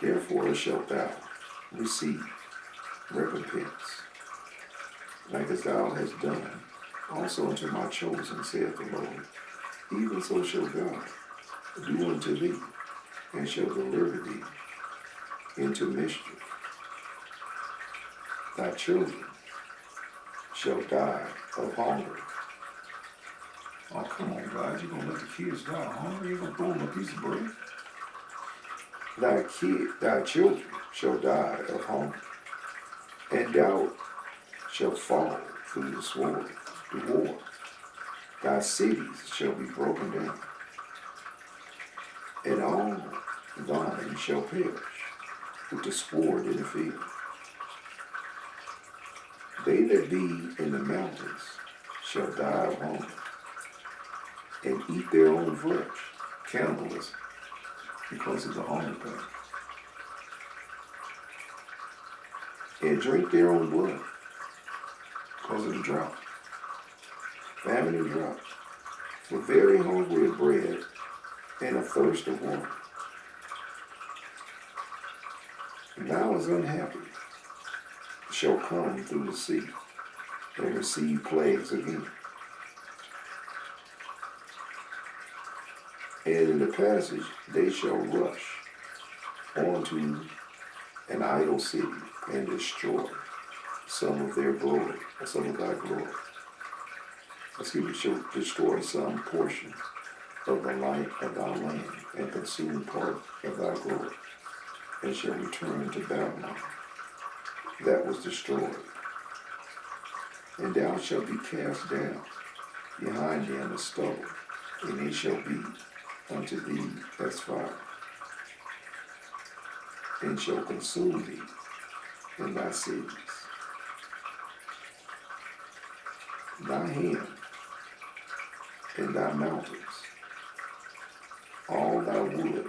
Therefore shalt thou receive recompense, like as thou hast done also unto my chosen, saith the Lord. Even so shall God do unto thee, and shall deliver thee into mischief. Thy children shall die of hunger. Oh, come on, God, you're going to let the kids die of hunger? You're going to throw them a piece of bread? Thy children shall die of hunger, and thou shalt fall through the sword, the war. Thy cities shall be broken down, and all thine shall perish with the sword in the field. They that be in the mountains shall die of hunger, and eat their own flesh, cannibalism, because of the hunger pain, and drink their own blood, because of the drought, famine and drought, were very hungry of bread and athirst of water. And thou as unhappy shall come through the sea and receive plagues again. And in the passage they shall rush onto an idol city and destroy some of their glory, or some of thy glory. Shall destroy some portion of the light of thy land, and consume part of thy glory, and shall return to Babylon that was destroyed. And thou shalt be cast down behind them as stubble, and they shall be unto thee as fire, and shall consume thee in thy cities. Thy hand and thy mountains, all thy wood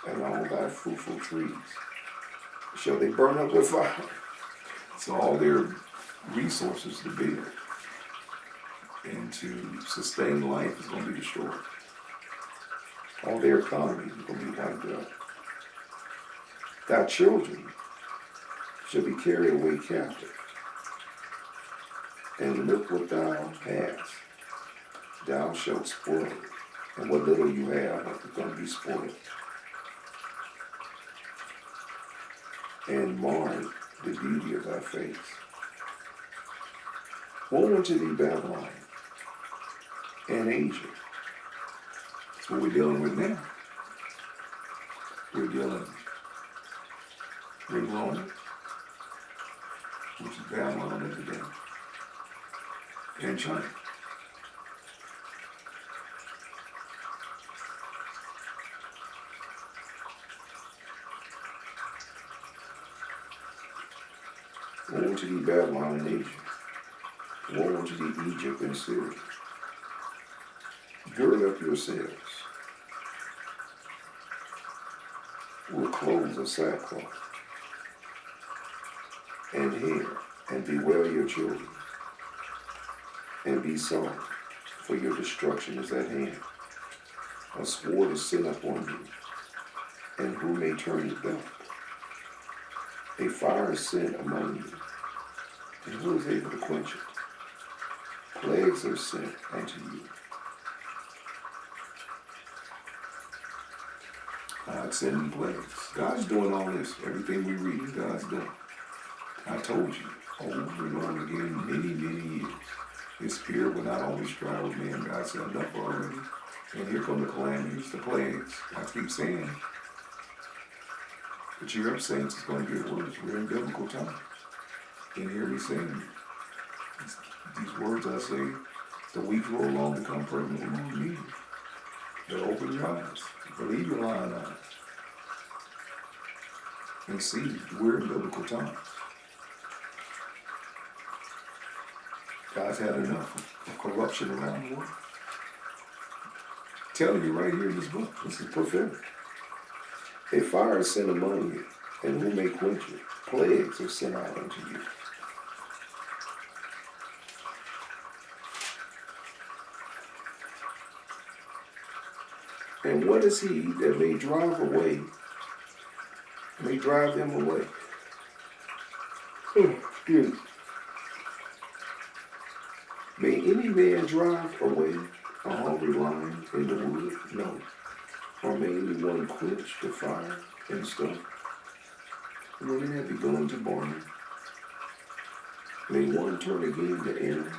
and all thy fruitful trees, shall they burn up with fire. So all their resources to build and to sustain life is going to be destroyed. All their economy is going to be wiped out. Thy children shall be carried away captive. And look what thou hast, thou shalt spoil it. And what little you have is going to be spoiled. And mar the beauty of thy face. Woe unto thee, Babylon, and Asia. That's what we're dealing with now. We're dealing with Rome, which is Babylon today, and China. Woe unto thee, Babylon and Asia. Woe unto thee, Egypt and Syria. Gird up yourselves with clothes of sackcloth and hair, and bewail your children, and be sorry, for your destruction is at hand. A sword is sent upon you, and who may turn it back? A fire is sent among you, and who is able to quench it? Plagues are sent unto you. God's sending plagues. God's doing all this. Everything we read, God's doing. I told you over and over again, many years. His spirit will not always strive with man. God said enough already. And here come the calamities, the plagues. I keep saying, but cheer up, saints, it's going to get worse. We're in biblical times. And hear me saying these words I say, the weeks roll on to come pregnant among me. But open your eyes. Believe your lying eyes. And see, we're in biblical times. God's had enough of corruption around the world. Telling you right here in this book, this is prophetic. A fire is sent among you, and who may quench it? Plagues are sent out unto you. And what is he that may drive away may drive them away. Excuse me. May any man drive away a hungry lion in the wood? No. Or may anyone quench the fire and stuff when it had begun to burn? May one turn again the arrow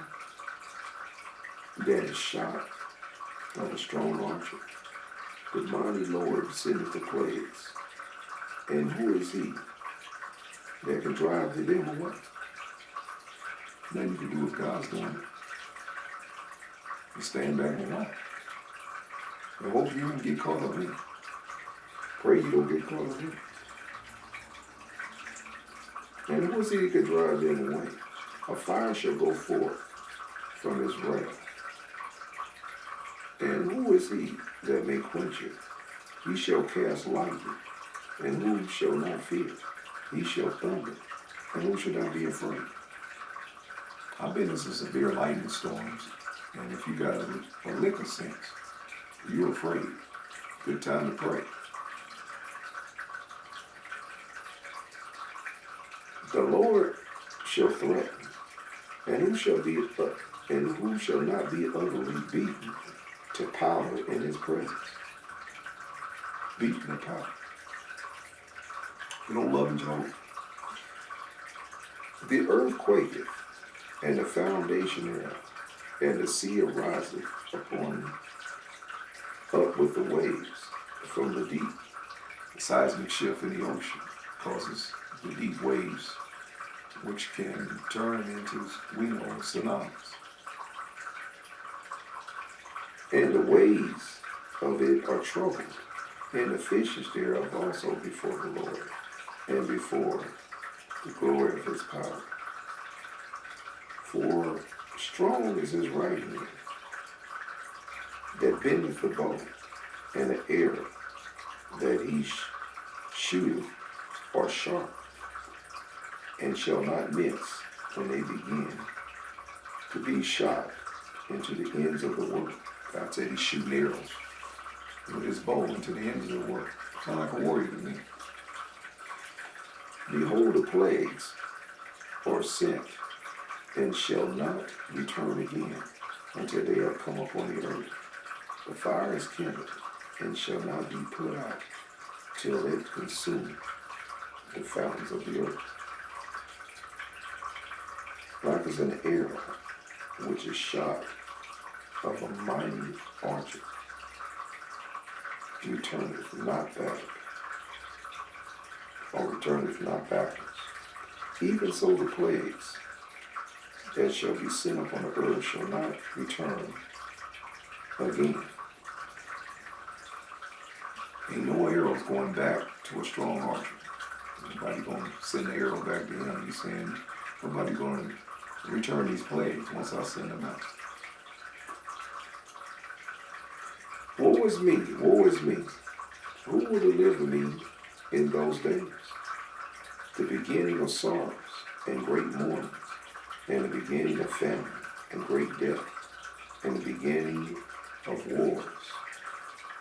that is shot of a strong archer? The mighty Lord sendeth the plagues, and who is he that can drive them away? Nothing you can do if God's doing it. You stand back and watch. I hope you don't get caught up in it. Pray you don't get caught up in it. And who is he that can drive them away? A fire shall go forth from his wrath. And who is he that may quench it? He shall cast lightning, and who shall not fear? He shall thunder, and who shall not be afraid? I've been in some severe lightning storms, and if you got a lick of sense, you're afraid. Good time to pray. The Lord shall threaten, and who shall not be utterly beaten to powder in his presence? Beaten to powder. You don't love him, Job? The earth quaketh, and the foundation thereof, and the sea ariseth up with the waves from the deep. The seismic shift in the ocean causes the deep waves, which can turn into, we know, tsunamis. And the waves of it are troubled, and the fishes thereof also before the Lord, and before the glory of his power. For strong is his right hand, that bendeth the bow, and the arrow that he shooteth are sharp, and shall not miss when they begin to be shot into the ends of the world. God said he's shooting arrows with his bow into the ends of the world. Sound like a warrior to me. Behold, the plagues are sent, and shall not return again until they have come upon the earth. The fire is kindled, and shall not be put out till it consume the fountains of the earth. Like as an arrow which is shot of a mighty archer, returneth not back, or returneth not backwards. Even so the plagues that shall be sent upon the earth shall not return again. Ain't no arrows going back to a strong archer. Nobody going to send the arrow back to him. He's saying nobody going to return these plagues once I send them out. Woe is me, woe is me. Who will deliver me in those days? The beginning of sorrows and great mourning, and the beginning of famine and great death, and the beginning of wars,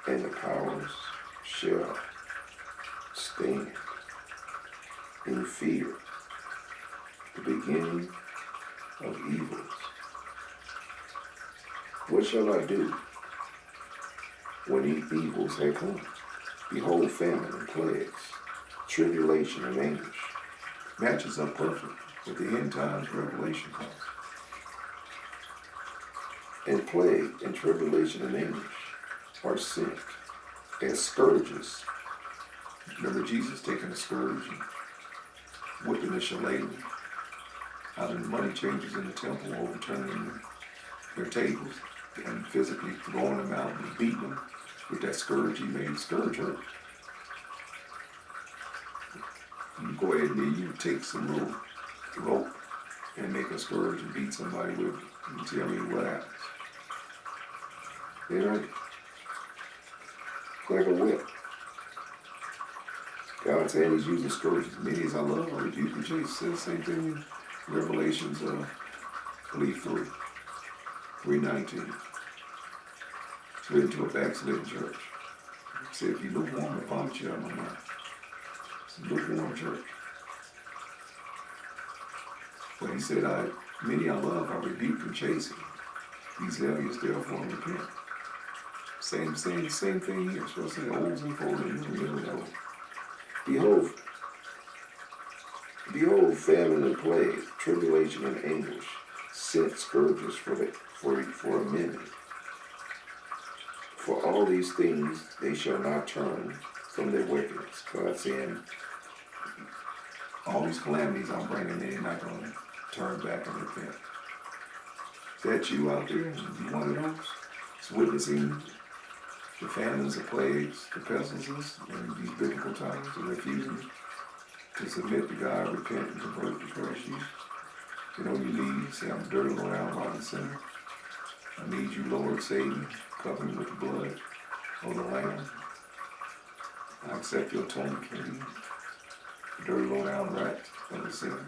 and the powers shall stand in fear, the beginning of evils. What shall I do when these evils have come? Behold, famine and plagues, tribulation and anguish. Matches up perfect with the end times revelation comes. And plague and tribulation and anguish are sent as scourges. Remember Jesus taking a scourge and whipping a shillelagh out of the money changers in the temple, overturning their tables and physically throwing them out and beating them with that scourge. He made the scourge hurt. You go ahead and you take some little rope and make a scourge and beat somebody with it. And tell me what happens. They hurt. It's like a whip. God said he's using scourges. Many as I love, I rebuke and chase. Says the same thing in Revelations, I believe 3:19. It's written to a backslidden church. He said, if you lukewarm, I'll vomit you out of my mouth. lukewarm church. But he said, many I love, I rebuke and chasten. Be zealous, therefore, and repent. Same thing here. So I say, olds and folded, Behold, famine and plague, tribulation and anguish, sent scourges for a minute. For all these things they shall not turn from their wickedness. God saying, all these calamities I'm bringing, they're not going to turn back and repent. Is that you out there? You one of those? It's witnessing the famines, the plagues, the pestilences, and these biblical times, and refusing to submit to God, repent, and convert to Christ Jesus. Get on your knees, say, I'm dirty, Lord, I'm right and sinner. I need you, Lord, save me, cover me with the blood of the Lamb. I accept your atonement for me. Dirty, Lord, I'm right and a sinner.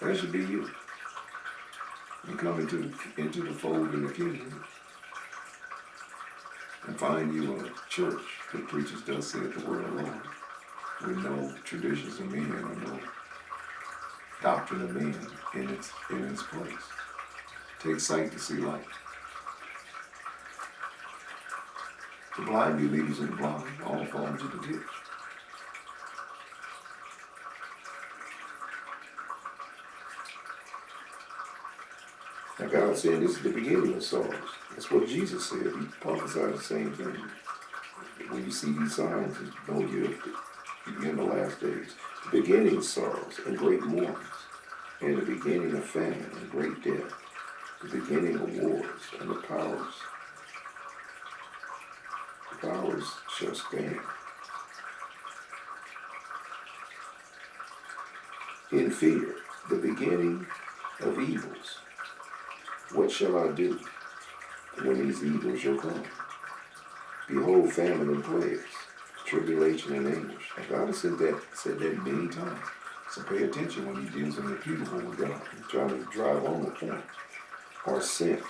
That should be you. You come into the fold in the kingdom and find you a church that preaches, thus saith the word of the Lord, with no traditions of men or no doctrine of men in its place. Take sight to see light. The blind be leaders of the blind, all fall into the ditch. Now God said this is the beginning of sorrows. That's what Jesus said. He prophesied the same thing. When you see these signs, you know you're in the last days. The beginning of sorrows and great mourning, and the beginning of famine and great death, the beginning of wars, and the powers shall stand. In fear, the beginning of evils. What shall I do when these evils shall come? Behold, famine and plagues, tribulation and anguish. And God has said that many times. So pay attention when he deals in reputable with God. He's trying to drive home the point. Are sent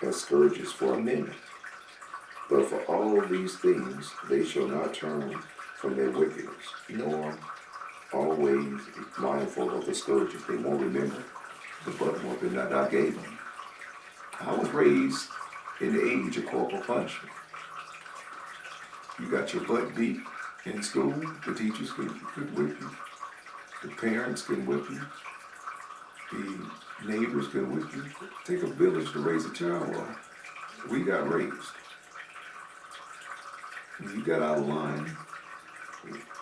as scourges for a minute. But for all of these things, they shall not turn from their wickedness, nor always mindful of the scourges. They won't remember the butt whooping that I gave them. I was raised in the age of corporal punishment. You got your butt beat in school, the teachers could whip you, the parents could whip you, the neighbors could whip you. Take a village to raise a child. Well, we got raised. You got out of line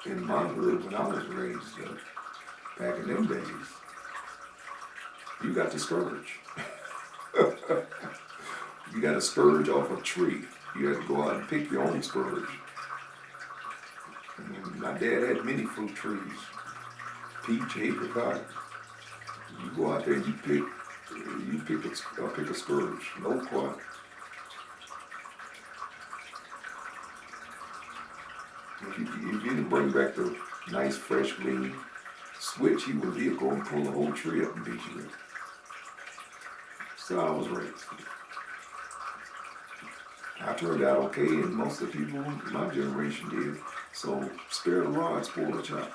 in my hood when I was raised back in them days. You got the scourge. You got a scourge off a tree. You had to go out and pick your own scourge. My dad had many fruit trees, peach, apricot. You go out there and you pick a scourge, no quack. If you didn't bring back the nice, fresh, green switch, he would go and pull the whole tree up and beat you with it. So I was raised. I turned out okay, and most of the people in my generation did. So spare the rod, spoil the child.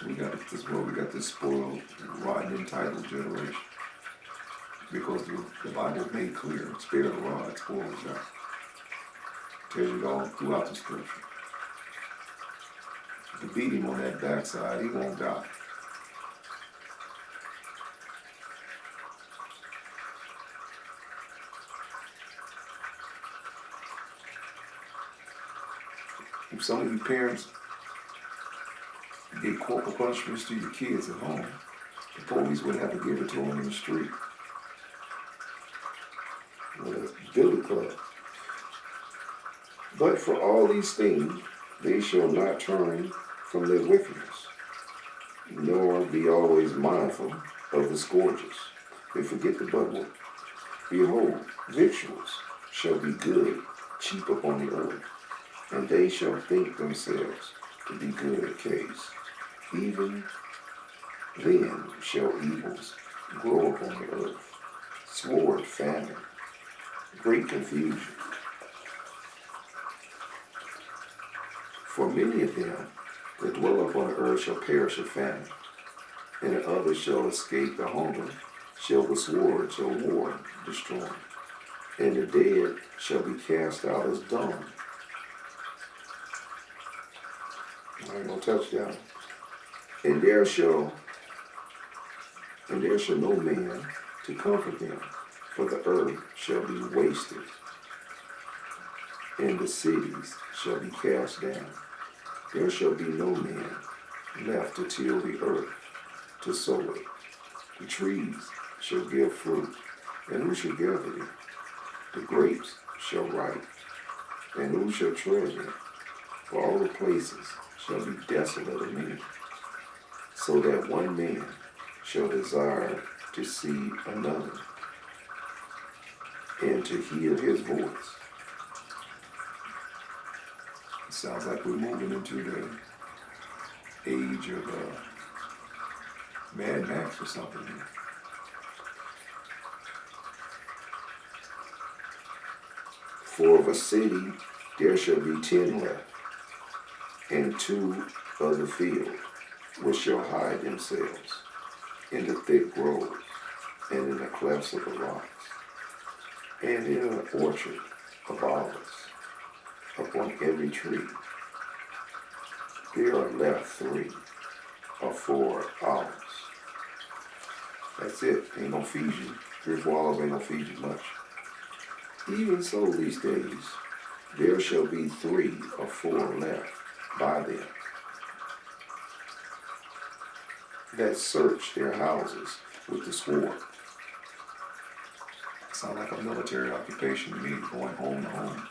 We got this spoiled, rotten, entitled generation. Because the Bible made clear, spare the rod, spoil the child. Tells you all throughout the scripture. To beat him on that backside, he won't die. If some of you parents give corporal punishments to your kids at home, the police wouldn't have to give it to them in the street. Well, that's biblical. But for all these things, they shall not turn from their wickedness, nor be always mindful of the scourges. They forget the bubble. Behold, victuals shall be good, cheap upon the earth, and they shall think themselves to be good at case. Even then shall evils grow upon the earth, sword, famine, great confusion. For many of them that dwell upon the earth shall perish of famine, and the others shall escape the hunger, shall the sword, shall war destroy, and the dead shall be cast out as dung. I ain't gonna touch that. And there shall no man to comfort them, for the earth shall be wasted, and the cities shall be cast down. There shall be no man left to till the earth, to sow it. The trees shall give fruit, and who shall gather them? The grapes shall ripe, and who shall treasure them? For all the places shall be desolate of men, so that one man shall desire to see another, and to hear his voice. It sounds like we're moving into the age of Mad Max or something here. For of a city there shall be 10 left, and 2 of the field, which shall hide themselves in the thick groves, and in the clefts of the rocks, and in an orchard of olives. Upon every tree there are left 3 or 4 olives. That's it. Ain't gonna feed you. 3 or 4 olives ain't gonna feed you much. Even so these days there shall be 3 or 4 left by them, that search their houses with the sword. Sound like a military occupation to me, going home to home.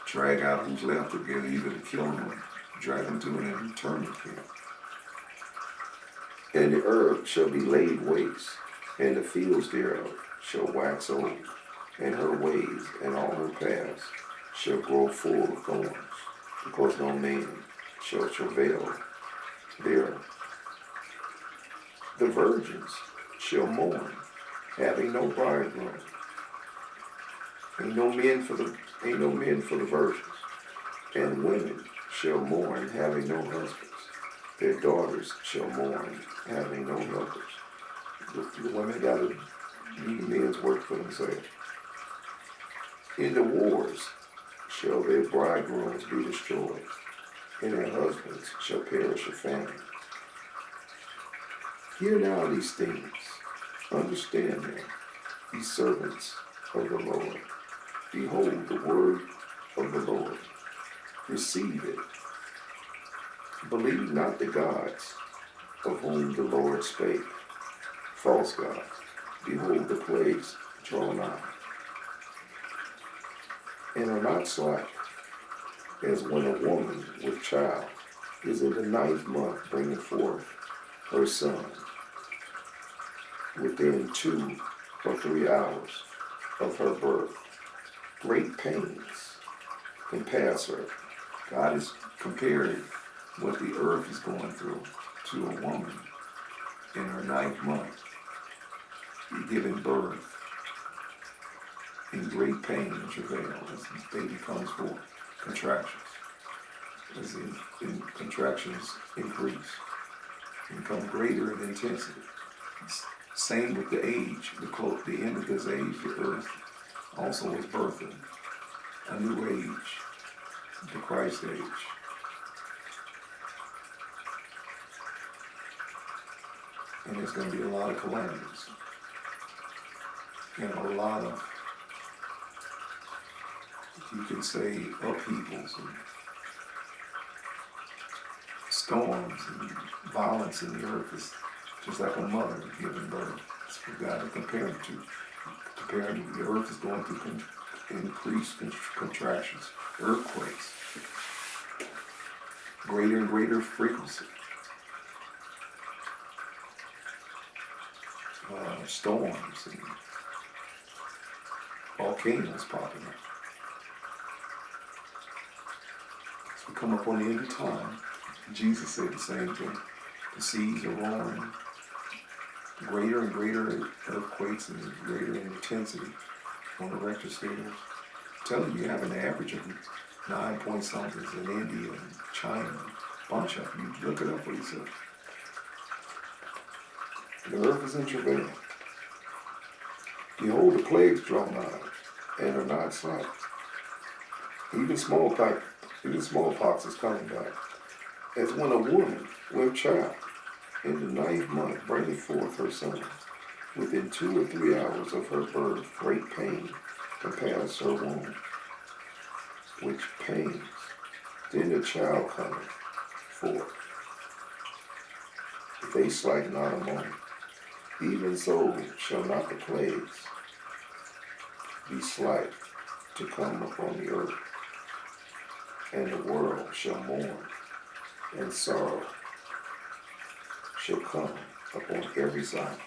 Drag out who's left together, either to kill them or drag them to an internment camp. And the earth shall be laid waste, and the fields thereof shall wax old, and her ways and all her paths shall grow full of thorns, because no man shall travail there. The virgins shall mourn, having no bridegroom. Ain't no men for the virgins. And women shall mourn, having no husbands. Their daughters shall mourn, having no helpers. The women got to do the men's work for themselves. In the wars shall their bridegrooms be destroyed, and their husbands shall perish of famine. Hear now these things, understand them, ye servants of the Lord. Behold the word of the Lord. Receive it. Believe not the gods of whom the Lord spake, false gods. Behold the plagues draw nigh, and are not slack, as when a woman with child is in the 9th month bringing forth her son, within 2 or 3 hours of her birth. Great pains can pass her. God is comparing what the earth is going through to a woman in her 9th month, giving birth in great pain and travail as the baby comes forth. Contractions. As in contractions increase and become greater in intensity. Same with the age. The end of this age, the earth also is birthing a new age, the Christ age. And there's going to be a lot of calamities and a lot of, you can say, upheavals and storms and violence in the earth. Is just like a mother giving birth. That's what God is comparing to. Comparing, the earth is going through increased contractions, earthquakes, greater and greater frequency, storms and volcanoes popping up. As we come up on the end of time, Jesus said the same thing. The seas are roaring, greater and greater earthquakes and greater intensity on the Richter scale. I'm telling you, you have an average of 9 point somethings in India and China, Bunch of them. You look it up for yourself. The earth is in travail. Behold, the plagues draw nigh, and are not slack. Even smallpox is coming back. As when a woman with child in the 9th month bringeth forth her son, within 2 or 3 hours of her birth, great pain compass her womb, which pains. Then the child cometh forth. They slack not a moment. Even so shall not the plagues be slack to come upon the earth, and the world shall mourn, and sorrow shall come upon every side.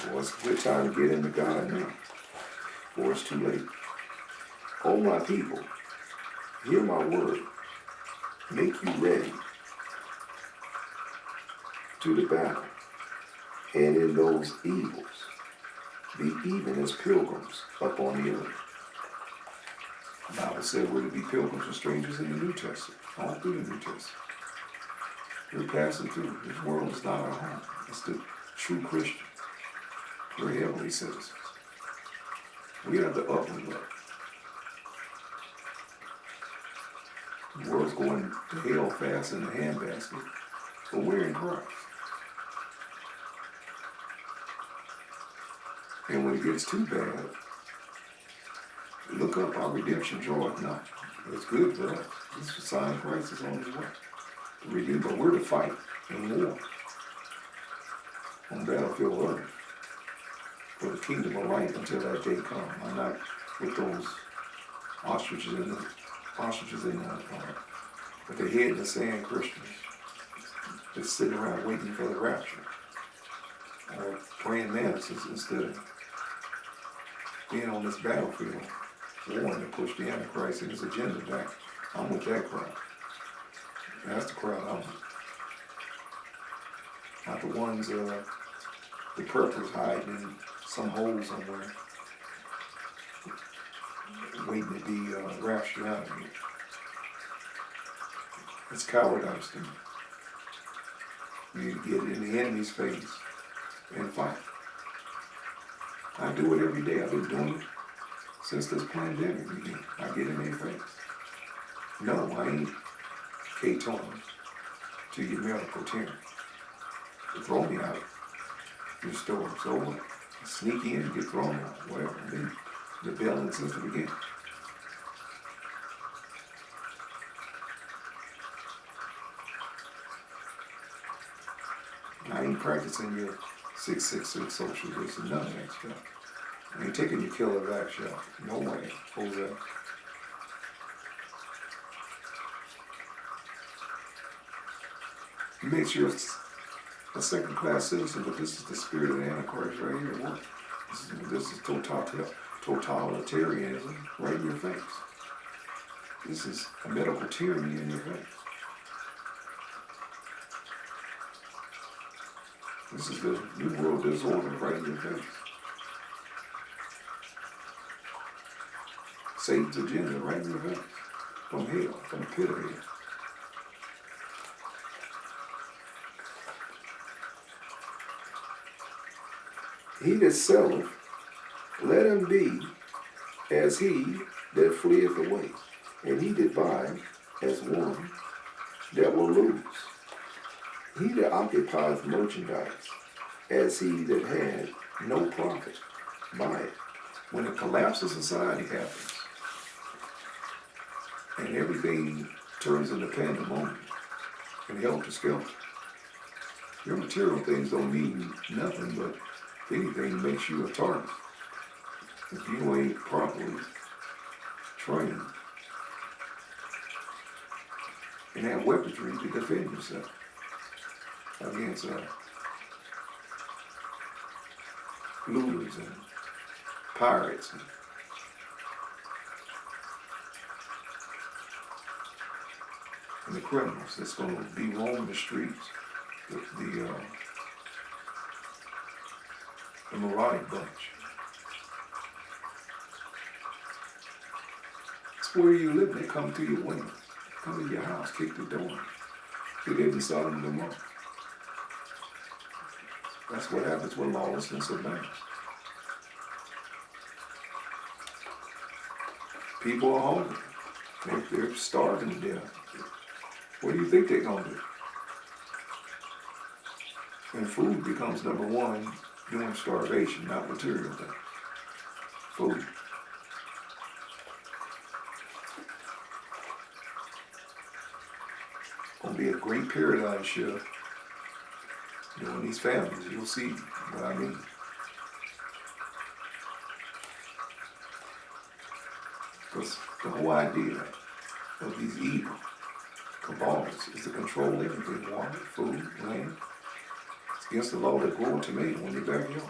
Well, it's a good time to get into God now, before it's too late. O my people, hear my word. Make you ready to the battle, and in those evils be even as pilgrims upon the earth. The Bible said we're to be pilgrims and strangers in the New Testament, all through the New Testament. We're passing through. This world is not our home. It's the true Christian. We're heavenly citizens. We have the upward look. The world's going to hell fast in the handbasket, but we're in Christ. And when it gets too bad, look up, our redemption draweth nigh. It's good for us. This is a sign Christ is on his way. To redeem, but we're to fight in war on battlefield earth for the kingdom of light until that day comes. I'm not with those ostriches in the with their head in the sand Christians just sitting around waiting for the rapture, or praying mantises instead of being on this battlefield warring to push the Antichrist and his agenda back. I'm with that crowd. That's the crowd I'm with. Not the ones the purples hiding in some hole somewhere waiting to be raptured out of here. It's cowardice to me. You need to get in the enemy's face and fight. I do it every day. I've been doing it since this pandemic began. I get in their face. No, I ain't K-Tone to your medical tyranny. They throw me out your store. So what? Sneak in, get thrown out, whatever. I've been rebelling since the beginning. I ain't practicing your 666 social distance, none of that stuff. I ain't taking your killer back shot. No way, Jose. You make sure it's a second-class citizen, but this is the spirit of the Antichrist right here. What? This is totalitarianism right in your face. This is a medical tyranny in your face. This is the New World disorder right in your face. Satan's agenda right in your face. From hell, from the pit of hell. He that selleth, let him be as he that fleeth away, and he that buyeth as one that will lose. He that occupieth merchandise, as he that had no profit by it. When a collapse of society happens, and everything turns into pandemonium and helter-skelter, your material things don't mean nothing, but if anything makes you a target. If you ain't properly trained and have weaponry to defend yourself against looters and pirates and the criminals that's going to be roaming the streets, the marauding bunch. Where are you living? They come through your window, come in your house, kick the door. They live in Sodom and Gomorrah. That's what happens when lawlessness abounds. People are hungry. They're starving to death. What do you think they're going to do? And food becomes number one during starvation, not material things. Food. Gonna be a great paradigm shift. In these families, you'll see what I mean. Because the whole idea of these evil cabals is to control everything: water, food, land. It's against the law to grow a tomato in your backyard.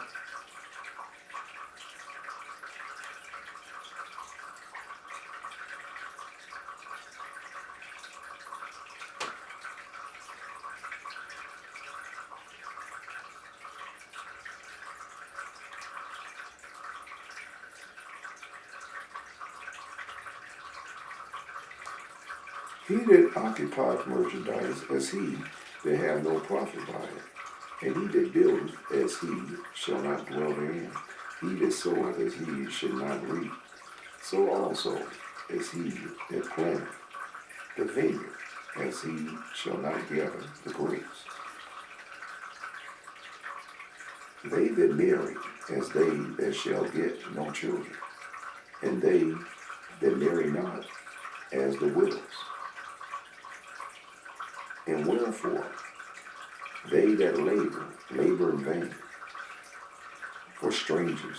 He that occupieth merchandise as he that have no profit by it, and he that buildeth as he shall not dwell therein. He that soweth as he shall not reap. So also as he that planteth the vineyard as he shall not gather the grapes. They that marry as they that shall get no children, and they that marry not as the widows. And wherefore, they that labor in vain. For strangers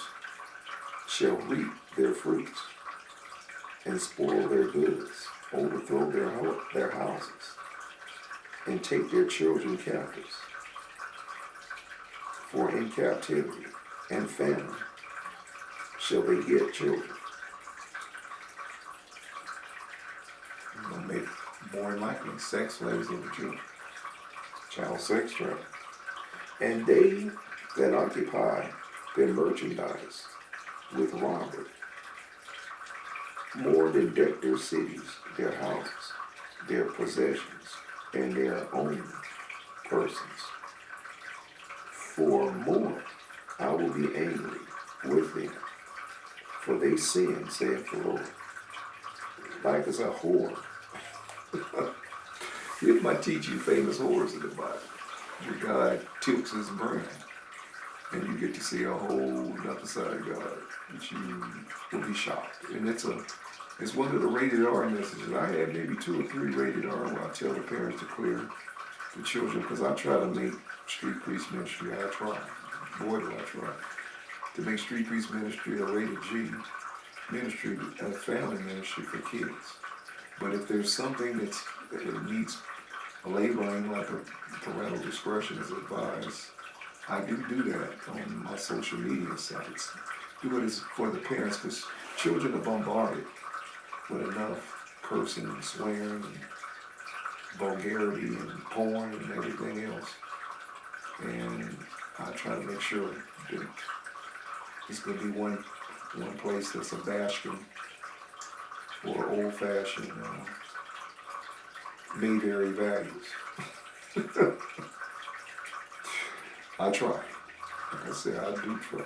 shall reap their fruits, and spoil their goods, overthrow their houses, and take their children captives. For in captivity and famine shall they get children. They'll make more than likely sex slaves of the children. Child sex trade. And they that occupy their merchandise with robbery, more than deck their cities, their houses, their possessions, and their own persons. For more I will be angry with them, for they sin, saith the Lord, like as a whore. Here's my teaching famous whores in the Bible, where God tilts his brain, and you get to see a whole other side of God, that you will be shocked. And it's one of the rated R messages. I had maybe 2 or 3 rated R where I tell the parents to clear the children, because I try to make street priest ministry. I try, boy do I try, to make street priest ministry a rated G ministry, a family ministry for kids. But if there's something that needs labeling, like a parental discretion is advised, I do that on my social media sites. Do it as for the parents, because children are bombarded with enough cursing and swearing and vulgarity and porn and everything else. And I try to make sure that it's going to be one place that's a bastion for old-fashioned Mayberry values. I try. Like I said, I do try.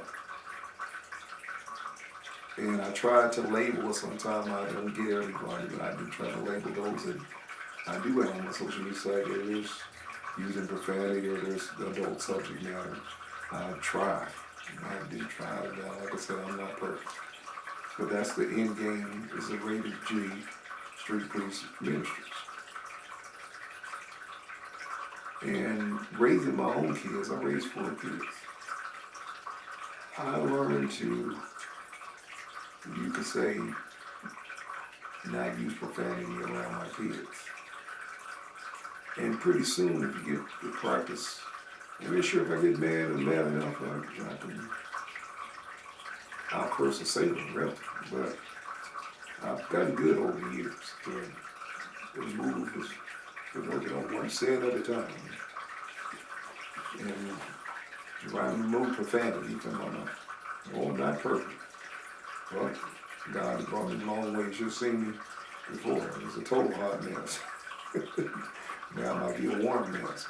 And I try to label, sometimes I don't get everybody, but I do try to label those that I do have on my social media site. There is using profanity or there's the adult subject matter. I try. I do try. Like I said, I'm not perfect. But that's the end game, is a rated G street priest ministries. And raising my own kids, I raised 4 kids. I learned to, you could say, not use profanity around my kids. And pretty soon, if you get to practice, I'm not sure if I get mad or mad enough, I'll curse a sailor, really. But I've gotten good over the years. This move has been working on one sin at a time. And if I remove profanity from my mouth, I'm not perfect. But God has brought me a long way. You've seen me before. It was a total hot mess. Now I might be a warm mess,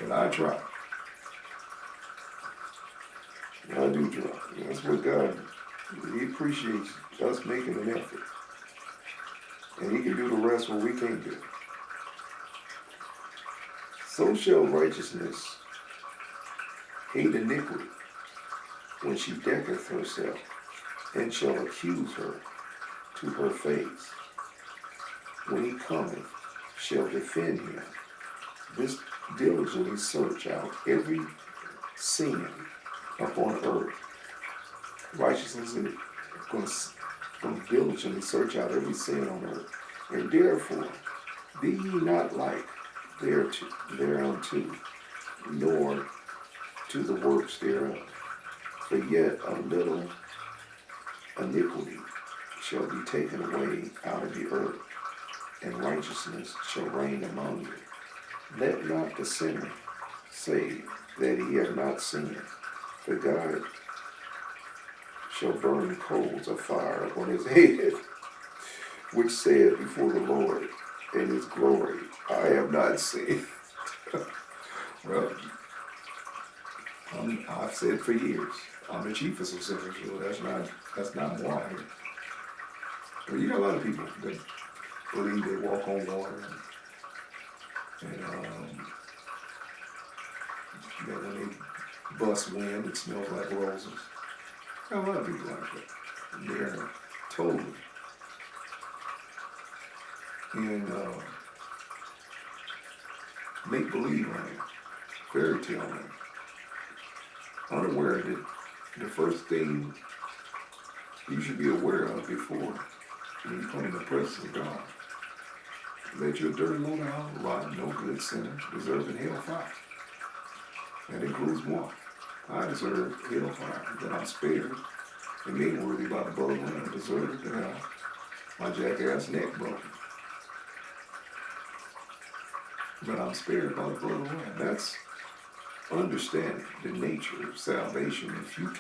but I try. I do try. That's what God, He appreciates us making an effort. And He can do the rest what we can't do. So shall righteousness hate iniquity when she decketh herself, and shall accuse her to her face. When he cometh, shall defend him. This diligently search out every sin upon earth. Righteousness is going to diligently search out every sin on earth. And therefore, be ye not like thereunto, nor to the works thereof. For yet a little iniquity shall be taken away out of the earth, and righteousness shall reign among you. Let not the sinner say that he hath not sinned, for God shall burn coals of fire upon his head, which said before the Lord in his glory, I have not sinned. Well, I've said for years, I'm the chiefest of sinners, so that's not why. But you got a lot of people that believe they walk on water, and that when they bust wind, it smells like roses. Got a lot of people like that. They're totally in make-believe land, fairy tale land, unaware that the first thing you should be aware of before when you come in the presence of God, that you're a dirty little rotten, no good sinner, deserving hellfire. That includes one. I deserve hellfire, that I'm spared and made worthy by the blood of the Lamb. I deserve to have my jackass neck broken. But I'm spared by the blood of the Lamb. That's understanding the nature of salvation. If you